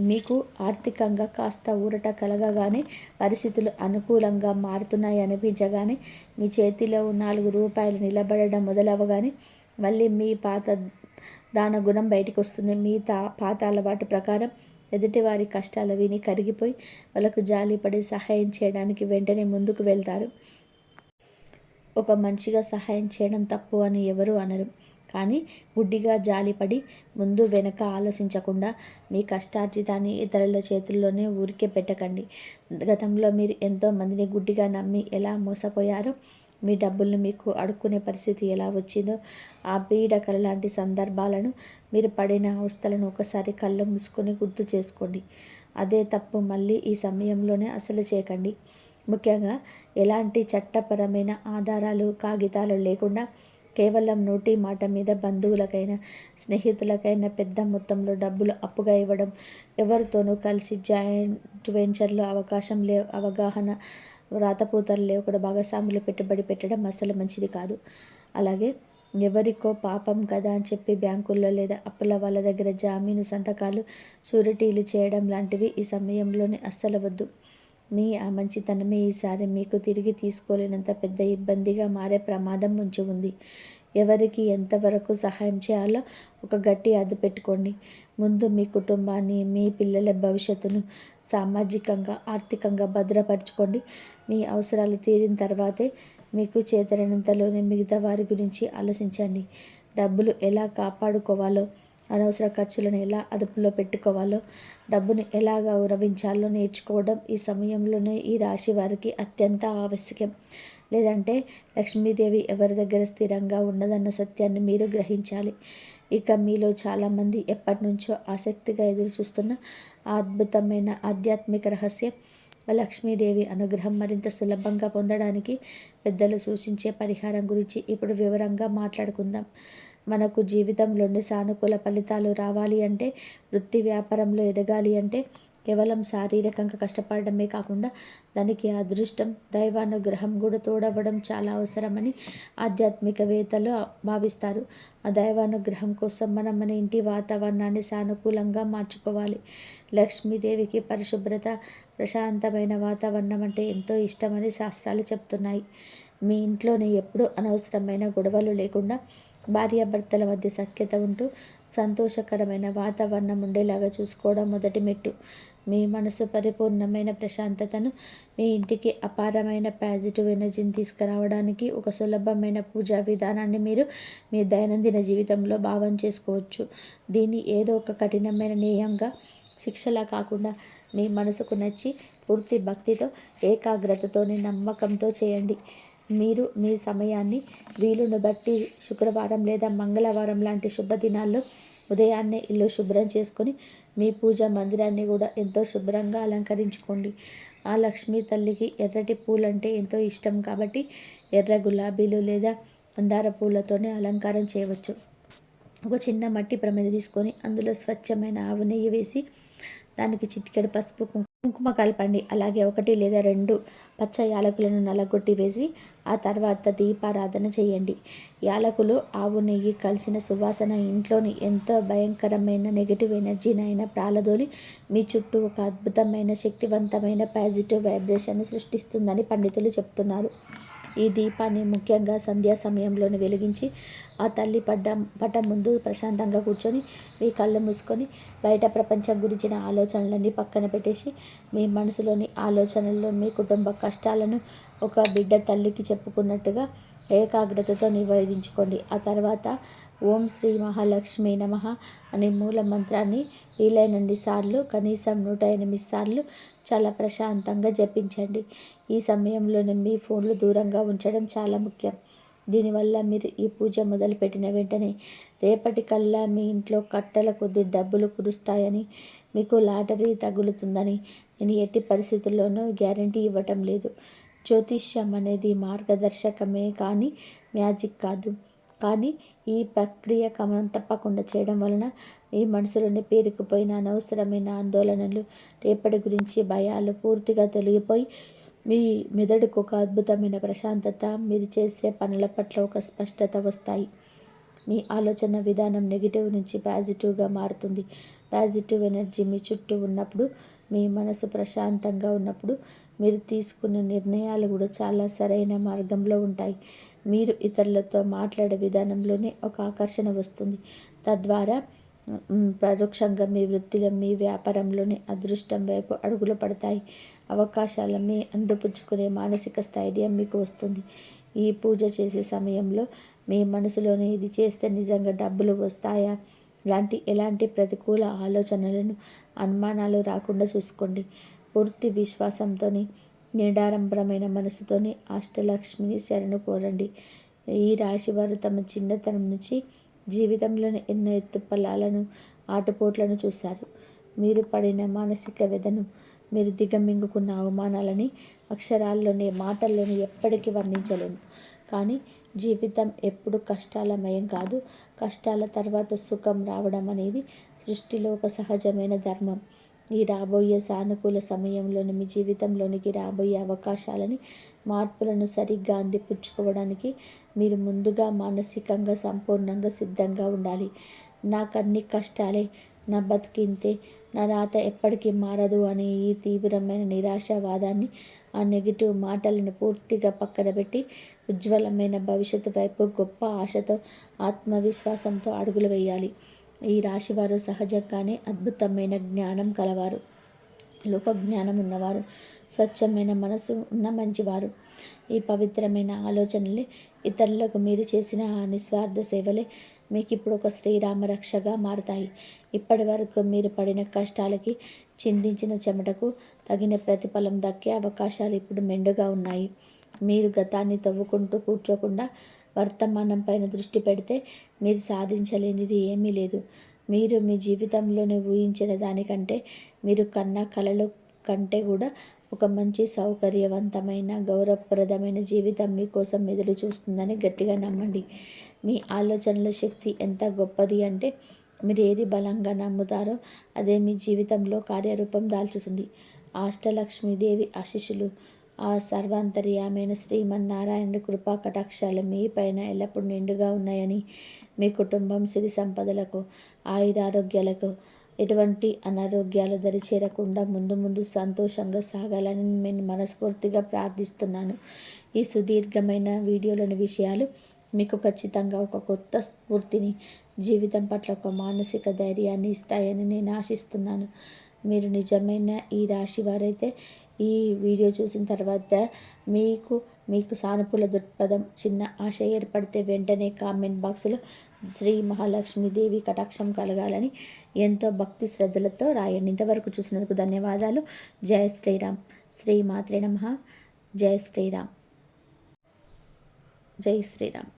మీకు ఆర్థికంగా కాస్త ఊరట కలగగానే, పరిస్థితులు అనుకూలంగా మారుతున్నాయి అనిపించగానే, మీ చేతిలో 4 రూపాయలు నిలబడడం మొదలవగానే మళ్ళీ మీ పాత దాన గుణం బయటికి వస్తుంది. మీ పాత అలవాటు ప్రకారం ఎదుటివారి కష్టాలు విని కరిగిపోయి వాళ్ళకు జాలిపడి సహాయం చేయడానికి వెంటనే ముందుకు వెళ్తారు. ఒక మనిషిగా సహాయం చేయడం తప్పు అని ఎవరూ అనరు. కానీ గుడ్డిగా జాలిపడి ముందు వెనక ఆలోచించకుండా మీ కష్టార్జితాన్ని ఇతరుల చేతుల్లోనే ఊరికే పెట్టకండి. గతంలో మీరు ఎంతోమందిని గుడ్డిగా నమ్మి ఎలా మోసపోయారో, మీ డబ్బుల్ని మీకు అడుక్కునే పరిస్థితి ఎలా వచ్చిందో, ఆ పీడకల లాంటి సందర్భాలను, మీరు పడిన అవస్థలను ఒకసారి కళ్ళు మూసుకొని గుర్తు చేసుకోండి. అదే తప్పు మళ్ళీ ఈ సమయంలోనే అసలు చేయకండి. ముఖ్యంగా ఎలాంటి చట్టపరమైన ఆధారాలు, కాగితాలు లేకుండా కేవలం నోటి మాట మీద బంధువులకైనా, స్నేహితులకైనా పెద్ద మొత్తంలో డబ్బులు అప్పుగా ఇవ్వడం, ఎవరితోనూ కలిసి జాయింట్ వెంచర్లో అవగాహన, రాతపూతలు లేకుండా భాగస్వాములు పెట్టుబడి పెట్టడం అస్సలు మంచిది కాదు. అలాగే ఎవరికో పాపం కదా అని చెప్పి బ్యాంకుల్లో లేదా అప్పుల వాళ్ళ దగ్గర జామీను సంతకాలు, షూరిటీలు చేయడం లాంటివి ఈ సమయంలోనే అస్సలు వద్దు. మీ ఆ మంచితనమే ఈసారి మీకు తిరిగి తీసుకోలేనంత పెద్ద ఇబ్బందిగా మారే ప్రమాదం ముంచి ఉంది. ఎవరికి ఎంతవరకు సహాయం చేయాలో ఒక గట్టి అదుపు పెట్టుకోండి. ముందు మీ కుటుంబాన్ని, మీ పిల్లల భవిష్యత్తును సామాజికంగా, ఆర్థికంగా భద్రపరచుకోండి. మీ అవసరాలు తీరిన తర్వాతే మీకు చేతనైనంతలోనే మిగతా వారి గురించి ఆలోచించండి. డబ్బులు ఎలా కాపాడుకోవాలో, అనవసర ఖర్చులను ఎలా అదుపులో పెట్టుకోవాలో, డబ్బును ఎలా గౌరవించాలో నేర్చుకోవడం ఈ సమయంలోనే ఈ రాశి వారికి అత్యంత ఆవశ్యకం. లేదంటే లక్ష్మీదేవి ఎవరి దగ్గర స్థిరంగా ఉన్నదన్న సత్యాన్ని మీరు గ్రహించాలి. ఇక మీలో చాలామంది ఎప్పటి నుంచో ఆసక్తిగా ఎదురు చూస్తున్న అద్భుతమైన ఆధ్యాత్మిక రహస్యం, లక్ష్మీదేవి అనుగ్రహం మరింత సులభంగా పొందడానికి పెద్దలు సూచించే పరిహారం గురించి ఇప్పుడు వివరంగా మాట్లాడుకుందాం. మనకు జీవితంలోని సానుకూల ఫలితాలు రావాలి అంటే, వృత్తి వ్యాపారంలో ఎదగాలి అంటే కేవలం శారీరకంగా కష్టపడమే కాకుండా దానికి అదృష్టం, దైవానుగ్రహం కూడా తోడవడం చాలా అవసరమని ఆధ్యాత్మికవేత్తలు భావిస్తారు. ఆ దైవానుగ్రహం కోసం మనం మన ఇంటి వాతావరణాన్ని సానుకూలంగా మార్చుకోవాలి. లక్ష్మీదేవికి పరిశుభ్రత, ప్రశాంతమైన వాతావరణం అంటే ఎంతో ఇష్టమని శాస్త్రాలు చెప్తున్నాయి. మీ ఇంట్లోనే ఎప్పుడూ అనవసరమైన గొడవలు లేకుండా, భార్యాభర్తల మధ్య సఖ్యత ఉంటూ సంతోషకరమైన వాతావరణం ఉండేలాగా చూసుకోవడం మొదటి మెట్టు. మీ మనసు పరిపూర్ణమైన ప్రశాంతతను, మీ ఇంటికి అపారమైన పాజిటివ్ ఎనర్జీని తీసుకురావడానికి ఒక సులభమైన పూజా విధానాన్ని మీరు మీ దైనందిన జీవితంలో భావం చేసుకోవచ్చు. దీన్ని ఏదో ఒక కఠినమైన నియమంగా, శిక్షలా కాకుండా మీ మనసుకు నచ్చి పూర్తి భక్తితో, ఏకాగ్రతతోని, నమ్మకంతో చేయండి. మీరు మీ సమయాన్ని వీలును బట్టి శుక్రవారం లేదా మంగళవారం లాంటి శుభదినాల్లో ఉదయాన్నే ఇల్లు శుభ్రం చేసుకొని మీ పూజా మందిరాన్ని కూడా ఎంతో శుభ్రంగా అలంకరించుకోండి. ఆ లక్ష్మీ తల్లికి ఎర్రటి పూలంటే ఎంతో ఇష్టం కాబట్టి ఎర్ర గులాబీలు లేదా మందార పూలతోనే అలంకారం చేయవచ్చు. ఒక చిన్న మట్టి ప్రమిద తీసుకొని అందులో స్వచ్ఛమైన ఆవు నెయ్యి వేసి దానికి చిటికెడు పసుపు, కుంకుమ కలపండి. అలాగే 1 లేదా 2 పచ్చ యాలకులను నలగొట్టి వేసి ఆ తర్వాత దీపారాధన చేయండి. యాలకులు, ఆవు నెయ్యి కలిసిన సువాసన ఇంట్లోని ఎంతో భయంకరమైన నెగిటివ్ ఎనర్జీనైనా ప్రాలదోలి మీ చుట్టూ ఒక అద్భుతమైన, శక్తివంతమైన పాజిటివ్ వైబ్రేషన్ని సృష్టిస్తుందని పండితులు చెప్తున్నారు. ఈ దీపాన్ని ముఖ్యంగా సంధ్యా సమయంలోనే వెలిగించి ఆ తల్లి పటం ముందు ప్రశాంతంగా కూర్చొని మీ కళ్ళు మూసుకొని బయట ప్రపంచం గురించిన ఆలోచనలన్నీ పక్కన పెట్టేసి మీ మనసులోని ఆలోచనల్లో మీ కుటుంబ కష్టాలను ఒక బిడ్డ తల్లికి చెప్పుకున్నట్టుగా ఏకాగ్రతతో నివేదించుకోండి. ఆ తర్వాత ఓం శ్రీ మహాలక్ష్మి నమః అనే మూల మంత్రాన్ని వీలైనన్ని సార్లు, కనీసం 108 సార్లు చాలా ప్రశాంతంగా జపించండి. ఈ సమయంలోనే మీ ఫోన్లు దూరంగా ఉంచడం చాలా ముఖ్యం. దీనివల్ల మీరు ఈ పూజ మొదలుపెట్టిన వెంటనే రేపటికల్లా మీ ఇంట్లో కట్టల కొద్ది డబ్బులు కురుస్తాయని, మీకు లాటరీ తగులుతుందని నేను ఎట్టి పరిస్థితుల్లోనూ గ్యారంటీ ఇవ్వటం లేదు. జ్యోతిష్యం అనేది మార్గదర్శకమే కానీ మ్యాజిక్ కాదు. కానీ ఈ ప్రక్రియ క్రమం తప్పకుండా చేయడం వలన మీ మనసులోని పేరుకుపోయిన అనవసరమైన ఆందోళనలు, రేపటి గురించి భయాలు పూర్తిగా తొలగిపోయి మీ మెదడుకు ఒక అద్భుతమైన ప్రశాంతత, మీరు చేసే పనుల పట్ల ఒక స్పష్టత వస్తాయి. మీ ఆలోచన విధానం నెగిటివ్ నుంచి పాజిటివ్గా మారుతుంది. పాజిటివ్ ఎనర్జీ మీ చుట్టూ ఉన్నప్పుడు, మీ మనసు ప్రశాంతంగా ఉన్నప్పుడు మీరు తీసుకున్న నిర్ణయాలు కూడా చాలా సరైన మార్గంలో ఉంటాయి. మీరు ఇతరులతో మాట్లాడే విధానంలోనే ఒక ఆకర్షణ వస్తుంది. తద్వారా పరోక్షంగా మీ వృత్తిలో, మీ వ్యాపారంలోని అదృష్టం వైపు అడుగులు పడతాయి. అవకాశాలని అందిపుచ్చుకునే మానసిక స్థైర్యం మీకు వస్తుంది. ఈ పూజ చేసే సమయంలో మీ మనసులోని ఇది చేస్తే నిజంగా డబ్బులు వస్తాయా ఎలాంటి ప్రతికూల ఆలోచనలను, అనుమానాలు రాకుండా చూసుకోండి. పూర్తి విశ్వాసంతో, నిడారంభరమైన మనసుతోని అష్టలక్ష్మిని శరణు కోరండి. ఈ రాశి వారు తమ చిన్నతనం నుంచి జీవితంలోని ఎన్నో ఎత్తుపల్లాలను, ఆటుపోట్లను చూశారు. మీరు పడిన మానసిక వ్యధను, మీరు దిగమింగుకున్న అవమానాలని అక్షరాల్లోనే, మాటల్లోనే ఎప్పటికీ వర్ణించలేము. కానీ జీవితం ఎప్పుడు కష్టాలమయం కాదు. కష్టాల తర్వాత సుఖం రావడం అనేది సృష్టిలో ఒక సహజమైన ధర్మం. ఈ రాబోయే సానుకూల సమయంలోని మీ జీవితంలోనికి రాబోయే అవకాశాలని, మార్పులను సరిగ్గా అందిపుచ్చుకోవడానికి మీరు ముందుగా మానసికంగా సంపూర్ణంగా సిద్ధంగా ఉండాలి. నాకన్ని కష్టాలే, నా బతికింతే, నా రాత ఎప్పటికీ మారదు అనే ఈ తీవ్రమైన నిరాశావాదాన్ని, ఆ నెగిటివ్ మాటలను పూర్తిగా పక్కన పెట్టి ఉజ్వలమైన భవిష్యత్తు వైపు గొప్ప ఆశతో, ఆత్మవిశ్వాసంతో అడుగులు వేయాలి. ఈ రాశివారు సహజంగానే అద్భుతమైన జ్ఞానం కలవారు, లోకజ్ఞానం ఉన్నవారు, స్వచ్ఛమైన మనసు ఉన్న మంచివారు. ఈ పవిత్రమైన ఆలోచనలే, ఇతరులకు మీరు చేసిన ఆ నిస్వార్థ సేవలే మీకు ఇప్పుడు ఒక శ్రీరామ రక్షగా మారుతాయి. ఇప్పటి వరకు మీరు పడిన కష్టాలకి, చిందించిన చెమటకు తగిన ప్రతిఫలం దక్కే అవకాశాలు ఇప్పుడు మెండుగా ఉన్నాయి. మీరు గతాన్ని తవ్వుకుంటూ కూర్చోకుండా వర్తమానం పైన దృష్టి పెడితే మీరు సాధించలేనిది ఏమీ లేదు. మీరు మీ జీవితంలోనే ఊహించిన దానికంటే, మీరు కన్న కలల కంటే కూడా ఒక మంచి సౌకర్యవంతమైన, గౌరవప్రదమైన జీవితం మీకోసం ఎదురు చూస్తుందని గట్టిగా నమ్మండి. మీ ఆలోచనల శక్తి ఎంత గొప్పది అంటే, మీరు ఏది బలంగా నమ్ముతారో అదే మీ జీవితంలో కార్యరూపం దాల్చుతుంది. అష్టలక్ష్మీదేవి ఆశీస్సులు, ఆ సర్వాంతర్యామైన శ్రీమన్నారాయణుడి కృపా కటాక్షాలు మీ పైన ఎల్లప్పుడూ నిండుగా ఉన్నాయని, మీ కుటుంబం సిరి సంపదలకు, ఆయురారోగ్యాలకు, ఎటువంటి అనారోగ్యాలు దరిచేరకుండా ముందు ముందు సంతోషంగా సాగాలని నేను మనస్ఫూర్తిగా ప్రార్థిస్తున్నాను. ఈ సుదీర్ఘమైన వీడియోలోని విషయాలు మీకు ఖచ్చితంగా ఒక కొత్త స్ఫూర్తిని, జీవితం పట్ల ఒక మానసిక ధైర్యాన్ని ఇస్తాయని నేను ఆశిస్తున్నాను. మీరు నిజమైన ఈ రాశి వారైతే ఈ వీడియో చూసిన తర్వాత మీకు సానుకూల దృక్పథం, చిన్న ఆశ ఏర్పడితే వెంటనే కామెంట్ బాక్స్లో శ్రీ మహాలక్ష్మీదేవి కటాక్షం కలగాలని ఎంతో భక్తి శ్రద్ధలతో రాయండి. ఇంతవరకు చూసినందుకు ధన్యవాదాలు. జయ శ్రీరామ్. శ్రీ మాత్రే నమః. జయ శ్రీరామ్. జై శ్రీరామ్.